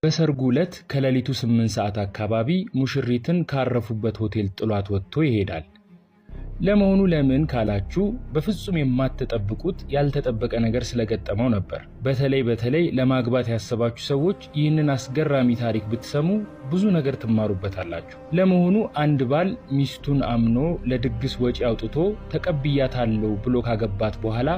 በሰርጉ ዕለት ከሌሊቱ 8 ሰዓት አካባቢ ሙሽሪትን ካረፉበት ሆቴል ጥሏት ወጥቶ ይሄዳል። ለመሆኑ ለምን ካላችሁ በፍጹም የማትጠብቁት ያልተጠበቀ ነገር ስለገጠመው ነበር። በተለይ ለማግባት ያሰባችሁ ሰዎች ይህንን አስገራሚ ታሪክ ብትሰሙ ብዙ ነገር ትማሩበታላችሁ። ለመሆኑ አንድ ባል ሚስቱን አምኖ ለድግስ ወጪ አውጥቶ ተቀብያታለሁ ብሎ ካገባት በኋላ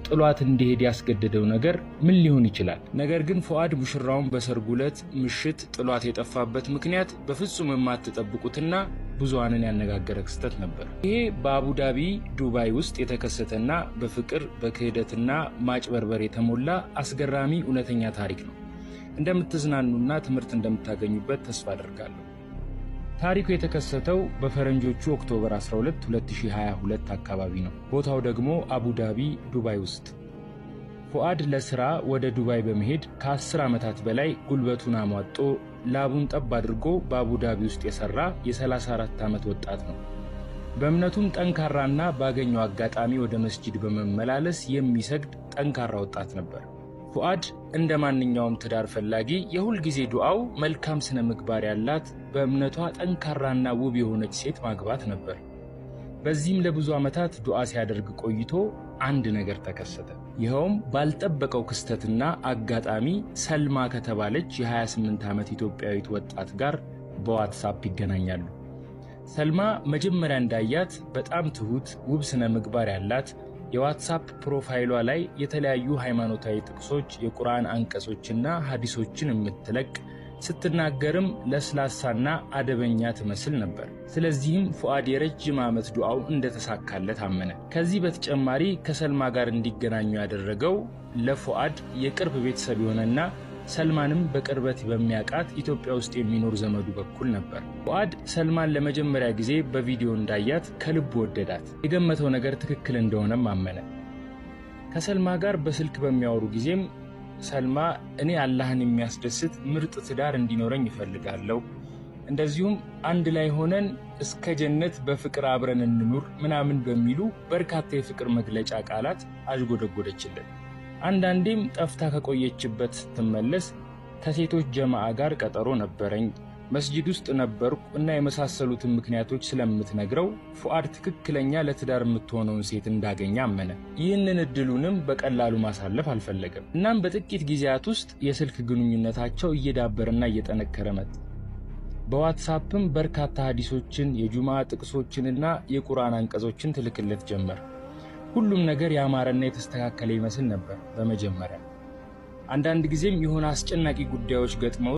ጥሏት እንዲሄድ ያስገደደው ነገር ምን ሊሆን ይችላል? ነገር ግን ፉአድ ሙሽራውን በሰርጉ ዕለት ምሽት ጥሏት የጠፋበት ምክንያት በፍጹም የማትጠብቁትና ብዙሃንን ያነጋገረ ክስተት ነበር። ይሄ በአቡዳቢ ዱባይ ውስጥ የተከሰተና በፍቅር በክህደትና ማጭበርበር የተሞላ አስገራሚ እውነተኛ ታሪክ ነው። እንደምትዝናኑና ትምህርት እንደምታገኙበት ተስፋ አደርጋለሁ። ታሪኩ የተከሰተው በፈረንጆቹ ኦክቶበር 12 2022 አካባቢ ነው። ቦታው ደግሞ አቡዳቢ ዱባይ ውስጥ። ፉአድ ለስራ ወደ ዱባይ በመሄድ ከ10 ዓመታት በላይ ጉልበቱን አሟጦ ላቡን ጠብ አድርጎ በአቡዳቢ ውስጥ የሰራ የ34 ዓመት ወጣት ነው። በእምነቱም ጠንካራና ባገኘው አጋጣሚ ወደ መስጂድ በመመላለስ የሚሰግድ ጠንካራ ወጣት ነበር። ፉአድ እንደ ማንኛውም ትዳር ፈላጊ የሁል ጊዜ ዱዓው መልካም ስነ ምግባር ያላት በእምነቷ ጠንካራና ውብ የሆነች ሴት ማግባት ነበር። በዚህም ለብዙ ዓመታት ዱዓ ሲያደርግ ቆይቶ አንድ ነገር ተከሰተ። ይኸውም ባልጠበቀው ክስተትና አጋጣሚ ሰልማ ከተባለች የ28 ዓመት ኢትዮጵያዊት ወጣት ጋር በዋትስአፕ ይገናኛሉ። ሰልማ መጀመሪያ እንዳያት በጣም ትሁት፣ ውብ ስነ ምግባር ያላት የዋትስአፕ ፕሮፋይሏ ላይ የተለያዩ ሃይማኖታዊ ጥቅሶች፣ የቁርአን አንቀጾችና ሐዲሶችን የምትለቅ ስትናገርም ለስላሳና አደበኛ ትመስል ነበር። ስለዚህም ፉአድ የረጅም ዓመት ዱዓው እንደተሳካለት አመነ። ከዚህ በተጨማሪ ከሰልማ ጋር እንዲገናኙ ያደረገው ለፉአድ የቅርብ ቤተሰብ የሆነና ሰልማንም በቅርበት በሚያውቃት ኢትዮጵያ ውስጥ የሚኖር ዘመዱ በኩል ነበር። ፉአድ ሰልማን ለመጀመሪያ ጊዜ በቪዲዮ እንዳያት ከልብ ወደዳት። የገመተው ነገር ትክክል እንደሆነም አመነ። ከሰልማ ጋር በስልክ በሚያወሩ ጊዜም ሰልማ እኔ አላህን የሚያስደስት ምርጥ ትዳር እንዲኖረኝ ይፈልጋለሁ፣ እንደዚሁም አንድ ላይ ሆነን እስከ ጀነት በፍቅር አብረን እንኑር ምናምን በሚሉ በርካታ የፍቅር መግለጫ ቃላት አዥጎደጎደችለት። አንዳንዴም ጠፍታ ከቆየችበት ስትመለስ ከሴቶች ጀማዓ ጋር ቀጠሮ ነበረኝ፣ መስጂድ ውስጥ ነበርኩ እና የመሳሰሉትን ምክንያቶች ስለምትነግረው ፉአድ ትክክለኛ ለትዳር የምትሆነውን ሴት እንዳገኘ አመነ። ይህንን እድሉንም በቀላሉ ማሳለፍ አልፈለገም። እናም በጥቂት ጊዜያት ውስጥ የስልክ ግንኙነታቸው እየዳበረና እየጠነከረ መጣ። በዋትስአፕም በርካታ ሐዲሶችን፣ የጁምዓ ጥቅሶችንና የቁርአን አንቀጾችን ትልክለት ጀመር። ሁሉም ነገር ያማረና የተስተካከለ ይመስል ነበር በመጀመሪያ። አንዳንድ ጊዜም የሆነ አስጨናቂ ጉዳዮች ገጥመው